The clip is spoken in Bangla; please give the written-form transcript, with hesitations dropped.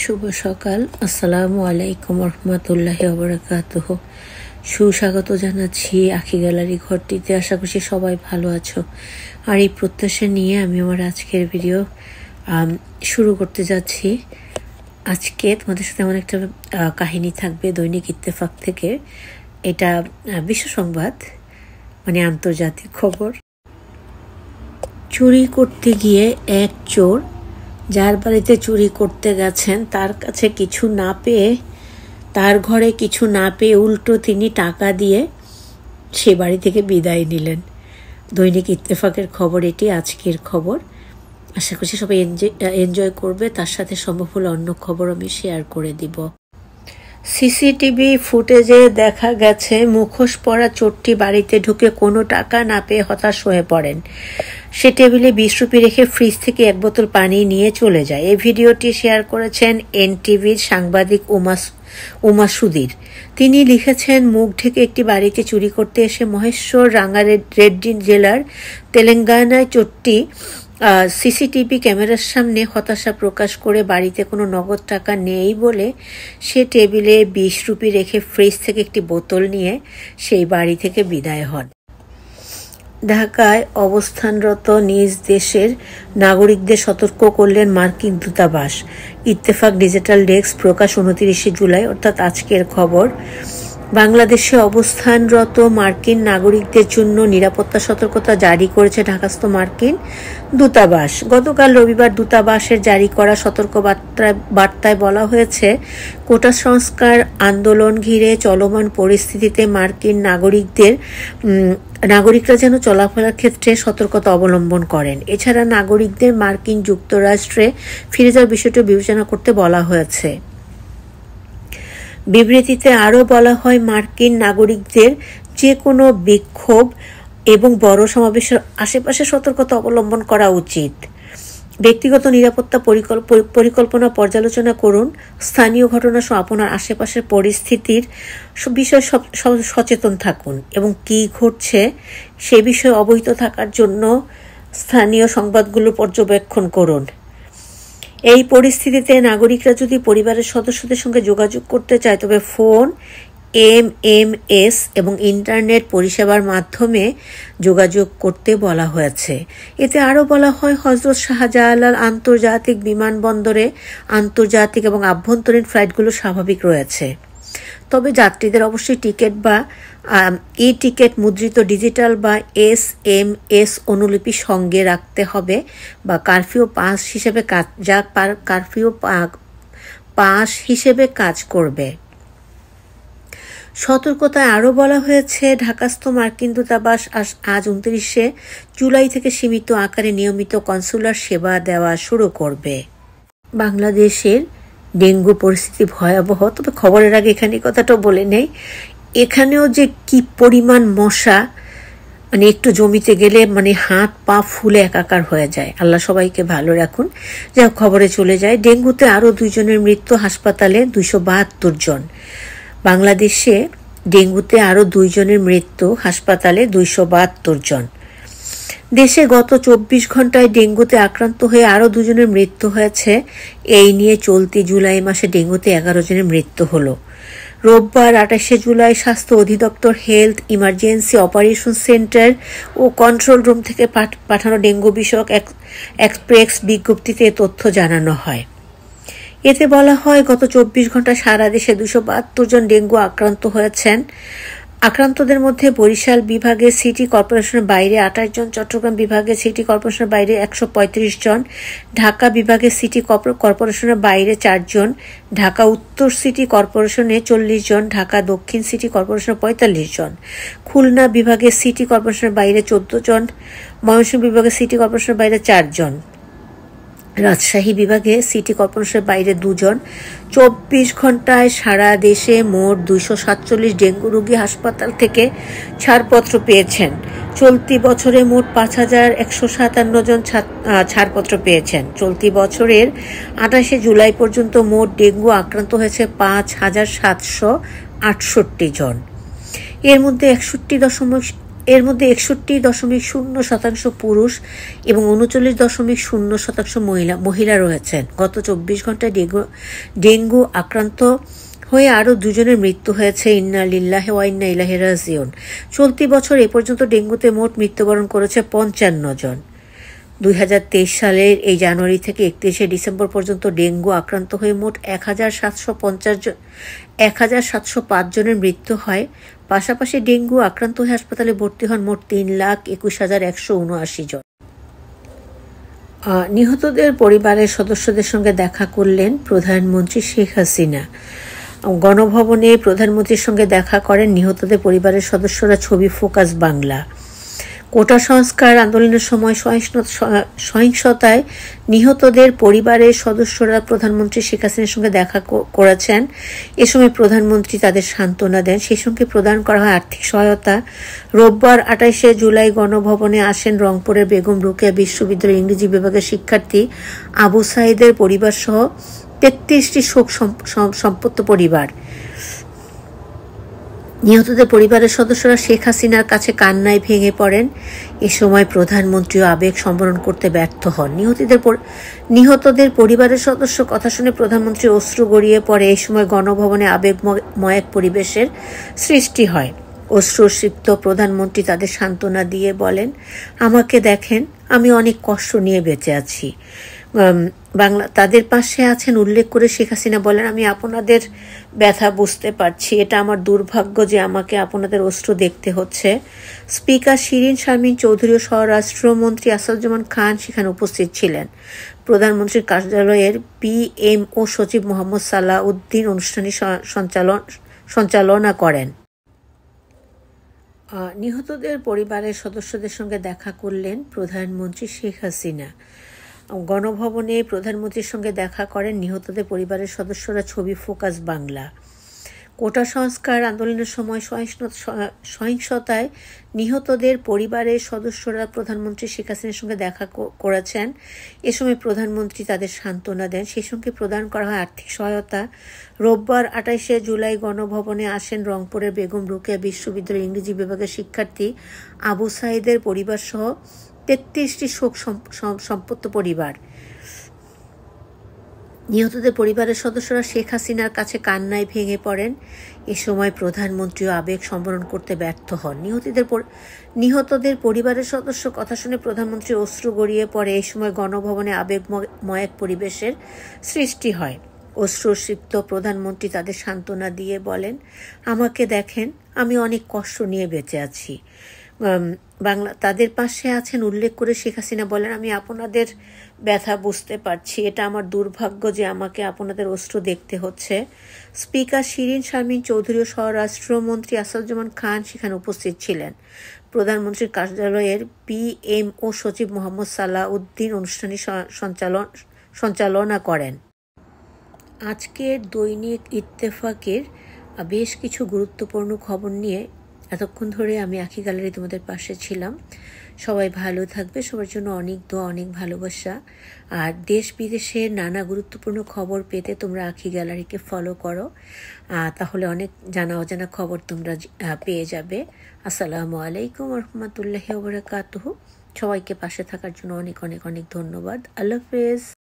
শুভ সকাল। আসসালামু আলাইকুম রহমতুল্লাহি ওয়া বারাকাতুহু। সুস্বাগত জানাচ্ছি আখি গ্যালারি ঘরটিতে। আশা করছি সবাই ভালো আছো। আর এই প্রত্যাশা নিয়ে আমি আমার আজকের ভিডিও শুরু করতে যাচ্ছি। আজকে তোমাদের সাথে এমন একটা কাহিনী থাকবে দৈনিক ইত্তেফাক থেকে। এটা বিশ্ব সংবাদ, মানে আন্তর্জাতিক খবর। চুরি করতে গিয়ে এক চোর যার বাড়িতে চুরি করতে গেছেন তার কাছে কিছু না পেয়ে, তার ঘরে কিছু না পেয়ে উল্টো তিনি টাকা দিয়ে সে বাড়ি থেকে বিদায় নিলেন। দৈনিক ইত্তেফাকের খবর এটি, আজকের খবর। আশা করছি সবাই এনজয় করবে। তার সাথে সম্ভব হলে অন্য খবর আমি শেয়ার করে দিব। সিসিটিভি ফুটেজে দেখা গেছে মুখোশ পরা চোরটি বাড়িতে ঢুকে কোনো টাকা না পেয়ে হতাশ হয়ে পড়েন। সে টেবিলে 20 রুপি রেখে ফ্রিজ থেকে এক বোতল পানি নিয়ে চলে যায়। এই ভিডিওটি শেয়ার করেছেন এনটিভির সাংবাদিক উমা সুধীর। তিনি লিখেছেন, মুখ ঢেকে একটি বাড়িতে চুরি করতে এসে মহেশ্বর রাঙ্গারেড্ডি জেলার তেলেঙ্গানায় চোরটি সিসিটিভি ক্যামেরার সামনে হতাশা প্রকাশ করে বাড়িতে কোনো নগদ টাকা নেই বলে সে টেবিলে 20 রুপি রেখে ফ্রিজ থেকে একটি বোতল নিয়ে সেই বাড়ি থেকে বিদায় হন। ঢাকায় অবস্থানরত নিজ দেশের নাগরিকদের সতর্ক করলেন মার্কিন দূতাবাস। ইত্তেফাক ডিজিটাল ডেস্ক, প্রকাশ 29 জুলাই, অর্থাৎ আজকের খবর। বাংলাদেশে অবস্থানরত মার্কিন নাগরিকদের জন্য নিরাপত্তা সতর্কতা জারি করেছে ঢাকাস্থ মার্কিন দূতাবাস। গতকাল রবিবার দূতাবাসের জারি করা সতর্ক বার্তায় বলা হয়েছে, কোটা সংস্কার আন্দোলন ঘিরে চলমান পরিস্থিতিতে মার্কিন নাগরিকরা যেন চলাফেরার ক্ষেত্রে সতর্কতা অবলম্বন করেন। এছাড়া নাগরিকদের মার্কিন যুক্তরাষ্ট্রে ফিরে যাওয়ার বিষয়টি বিবেচনা করতে বলা হয়েছে। বিবৃতিতে আরও বলা হয়, মার্কিন নাগরিকদের যে কোনো বিক্ষোভ এবং বড় সমাবেশের আশেপাশে সতর্কতা অবলম্বন করা উচিত। ব্যক্তিগত নিরাপত্তা পরিকল্পনা পর্যালোচনা করুন। স্থানীয় ঘটনা সহ আপনার আশেপাশের পরিস্থিতির বিষয়ে সচেতন থাকুন এবং কী ঘটছে সে বিষয়ে অবহিত থাকার জন্য স্থানীয় সংবাদগুলো পর্যবেক্ষণ করুন। এই পরিস্থিতিতে নাগরিকরা যদি পরিবারের সদস্যদের সঙ্গে যোগাযোগ করতে চায় তবে ফোন, এমএমএস এবং ইন্টারনেট পরিষেবার মাধ্যমে যোগাযোগ করতে বলা হয়েছে। এতে আরও বলা হয়, হজরত শাহজালাল আন্তর্জাতিক বিমানবন্দরে আন্তর্জাতিক এবং আভ্যন্তরীণ ফ্লাইটগুলো স্বাভাবিক রয়েছে। তবে যাত্রীদের অবশ্যই টিকিট বা ই-টিকিট মুদ্রিত ডিজিটাল বা SMS অনুলিপি সঙ্গে রাখতে হবে বা কারফিউ পাস হিসেবে কাজ করবে। সতর্কতায় আরও বলা হয়েছে, ঢাকাস্থ মার্কিন দূতাবাস আজ 29 জুলাই থেকে সীমিত আকারে নিয়মিত কনসুলার সেবা দেওয়া শুরু করবে। বাংলাদেশের ডেঙ্গু পরিস্থিতি ভয়াবহ। তবে খবরের আগে এখানে কথাটা বলে নেই, এখানেও যে কি পরিমাণ মশা, মানে একটু জমিতে গেলে হাত পা ফুলে একাকার হয়ে যায়। আল্লাহ সবাইকে ভালো রাখুন। যা খবরে চলে যায়, ডেঙ্গুতে আরও 2 জনের মৃত্যু, হাসপাতালে 272 জন। বাংলাদেশে ডেঙ্গুতে আরও 2 জনের মৃত্যু, হাসপাতালে 272 জন। দেশে গত 24 ঘন্টায় ডেঙ্গুতে আক্রান্ত হয়ে আরও 2 জনের মৃত্যু হয়েছে। এই নিয়ে চলতি জুলাই মাসে ডেঙ্গুতে 11 জনের মৃত্যু হলো। রোববার 28 জুলাই স্বাস্থ্য অধিদপ্তর হেলথ ইমার্জেন্সি অপারেশন সেন্টার ও কন্ট্রোল রুম থেকে পাঠানো ডেঙ্গু বিষয়ক এক্সপ্রেস বিজ্ঞপ্তিতে তথ্য জানানো হয়। এতে বলা হয়, গত 24 ঘন্টায় সারা দেশে 272 জন ডেঙ্গু আক্রান্ত হয়েছেন। আক্রান্তদের মধ্যে বরিশাল বিভাগে সিটি কর্পোরেশনের বাইরে 28 জন, চট্টগ্রাম বিভাগে সিটি কর্পোরেশনের বাইরে 135 জন, ঢাকা বিভাগে সিটি কর্পোরেশনের বাইরে 4 জন, ঢাকা উত্তর সিটি কর্পোরেশনে 40 জন, ঢাকা দক্ষিণ সিটি কর্পোরেশনে 45 জন, খুলনা বিভাগে সিটি কর্পোরেশনের বাইরে 14 জন, ময়মনসিংহ বিভাগে সিটি কর্পোরেশনের বাইরে 4 জন, রাজশাহী বিভাগে সিটি কর্পোরেশনের বাইরে 2 জন। 24 ঘন্টায় সারা দেশে মোট 247 ডেঙ্গু রোগী হাসপাতাল থেকে ছাড়পত্র পেয়েছেন। চলতি বছরে মোট 5157 জন ছাড়পত্র পেয়েছেন। চলতি বছরের 28 জুলাই পর্যন্ত মোট ডেঙ্গু আক্রান্ত হয়েছে 5768 জন। এর মধ্যে এর মধ্যে 61.0% পুরুষ এবং 39.0% মহিলা রয়েছেন। গত 24 ঘন্টায় ডেঙ্গু আক্রান্ত হয়ে আরও 2 জনের মৃত্যু হয়েছে। ইন্না লিল্লাহি ওয়া ইন্না ইলাইহি রাজিউন। চলতি বছর এ পর্যন্ত ডেঙ্গুতে মোট মৃত্যুবরণ করেছে 55 জন। 2023 সালের এই জানুয়ারি থেকে 31শে ডিসেম্বর পর্যন্ত ডেঙ্গু আক্রান্ত হয়ে মোট 1705 জনের মৃত্যু হয়। পাশাপাশি ডেঙ্গু আক্রান্ত হয়ে হাসপাতালে ভর্তি হন মোট 3,21,179 জন। নিহতদের পরিবারের সদস্যদের সঙ্গে দেখা করলেন প্রধানমন্ত্রী শেখ হাসিনা। গণভবনে প্রধানমন্ত্রীর সঙ্গে দেখা করেন নিহতদের পরিবারের সদস্যরা। ছবি ফোকাস বাংলা। কোটা সংস্কার আন্দোলনের সময় সহিংসতায় নিহতদের পরিবারের সদস্যরা প্রধানমন্ত্রী শেখ হাসিনার সঙ্গে দেখা করেছেন। এ সময় প্রধানমন্ত্রী তাদের সান্ত্বনা দেন। সেই সঙ্গে প্রদান করা হয় আর্থিক সহায়তা। রোববার 28শে জুলাই গণভবনে আসেন রংপুরের বেগম রোকেয়া বিশ্ববিদ্যালয়ের ইংরেজি বিভাগের শিক্ষার্থী আবু সাঈদের পরিবার সহ 33টি শোক সম্পন্ন পরিবার। নিহতদের পরিবারের সদস্যরা শেখ হাসিনার কাছে কান্নায় ভেঙে পড়েন। এ সময় প্রধানমন্ত্রীও আবেগ সম্বরণ করতে ব্যর্থ হন। নিহতদের পরিবারের সদস্য কথা শুনে প্রধানমন্ত্রী অশ্রু গড়িয়ে পড়ে। এই সময় গণভবনে আবেগময় এক পরিবেশের সৃষ্টি হয়। অশ্রুসিক্ত প্রধানমন্ত্রী তাদের সান্ত্বনা দিয়ে বলেন, আমাকে দেখেন, আমি অনেক কষ্ট নিয়ে বেঁচে আছি। তাদের পাশে আছেন উল্লেখ করে শেখ হাসিনা বলেন, আমি আপনাদের ব্যথা বুঝতে পারছি। এটা আমার দুর্ভাগ্য যে আমাকে আপনাদের অশ্রু দেখতে হচ্ছে। স্পিকার শিরিন শারমিন চৌধুরী ও স্বরাষ্ট্রমন্ত্রী আসাদুজ্জামান খান সেখানে উপস্থিত ছিলেন। প্রধানমন্ত্রীর কার্যালয়ের পিএমও সচিব মোহাম্মদ সালাহ উদ্দিন অনুষ্ঠানে সঞ্চালনা করেন। নিহতদের পরিবারের সদস্যদের সঙ্গে দেখা করলেন প্রধানমন্ত্রী শেখ হাসিনা। গণভবনে প্রধানমন্ত্রীর সঙ্গে দেখা করেন নিহতদের পরিবারের সদস্যরা। ছবি ফোকাস বাংলা। কোটা সংস্কার আন্দোলনের সময় সহিংসতায় নিহতদের পরিবারের সদস্যরা প্রধানমন্ত্রী শেখ হাসিনার সঙ্গে দেখা করেছেন। এ সময় প্রধানমন্ত্রী তাদের সান্ত্বনা দেন। সেই সঙ্গে প্রদান করা হয় আর্থিক সহায়তা। রোববার 28শে জুলাই গণভবনে আসেন রংপুরের বেগম রোকেয়া বিশ্ববিদ্যালয়ের ইংরেজি বিভাগের শিক্ষার্থী আবু সাঈদের পরিবার সহ 33টি শোক সম্পন্ন পরিবার। নিহতদের পরিবারের সদস্যরা শেখ হাসিনার কাছে কান্নায় ভেঙে পড়েন। এ সময় প্রধানমন্ত্রীও আবেগ সম্বরণ করতে ব্যর্থ হন। নিহতদের পরিবারের সদস্য কথা শুনে প্রধানমন্ত্রী অশ্রু গড়িয়ে পড়ে। এই সময় গণভবনে আবেগময় এক পরিবেশের সৃষ্টি হয়। অশ্রুসিক্ত প্রধানমন্ত্রী তাদের সান্ত্বনা দিয়ে বলেন, আমাকে দেখেন, আমি অনেক কষ্ট নিয়ে বেঁচে আছি। তাদের পাশে আছেন উল্লেখ করে শেখ হাসিনা বলেন, আমি আপনাদের ব্যথা বুঝতে পারছি। এটা আমার দুর্ভাগ্য যে আমাকে আপনাদের অশ্রু দেখতে হচ্ছে। স্পিকার শিরিন শারমিন চৌধুরী ও স্বরাষ্ট্রমন্ত্রী আসাদুজ্জামান খান সেখানে উপস্থিত ছিলেন। প্রধানমন্ত্রীর কার্যালয়ের পিএমও সচিব মোহাম্মদ সালাহ উদ্দিন অনুষ্ঠানে সঞ্চালনা করেন। আজকের দৈনিক ইত্তেফাকের বেশ কিছু গুরুত্বপূর্ণ খবর নিয়ে এতক্ষণ ধরে আমি আঁখি গ্যালারি তোমাদের পাশে ছিলাম। সবাই ভালো থাকবে, সবার জন্য অনেক দোয়া, অনেক ভালোবাসা। আর দেশ বিদেশের নানা গুরুত্বপূর্ণ খবর পেতে তোমরা আঁখি গ্যালারিকে ফলো করো, তাহলে অনেক জানা অজানা খবর তোমরা পেয়ে যাবে। আসসালামু আলাইকুম রহমতুল্লাহি ওয়া বারাকাতুহু। সবাইকে পাশে থাকার জন্য অনেক অনেক অনেক ধন্যবাদ। আল্লাহ হাফেজ।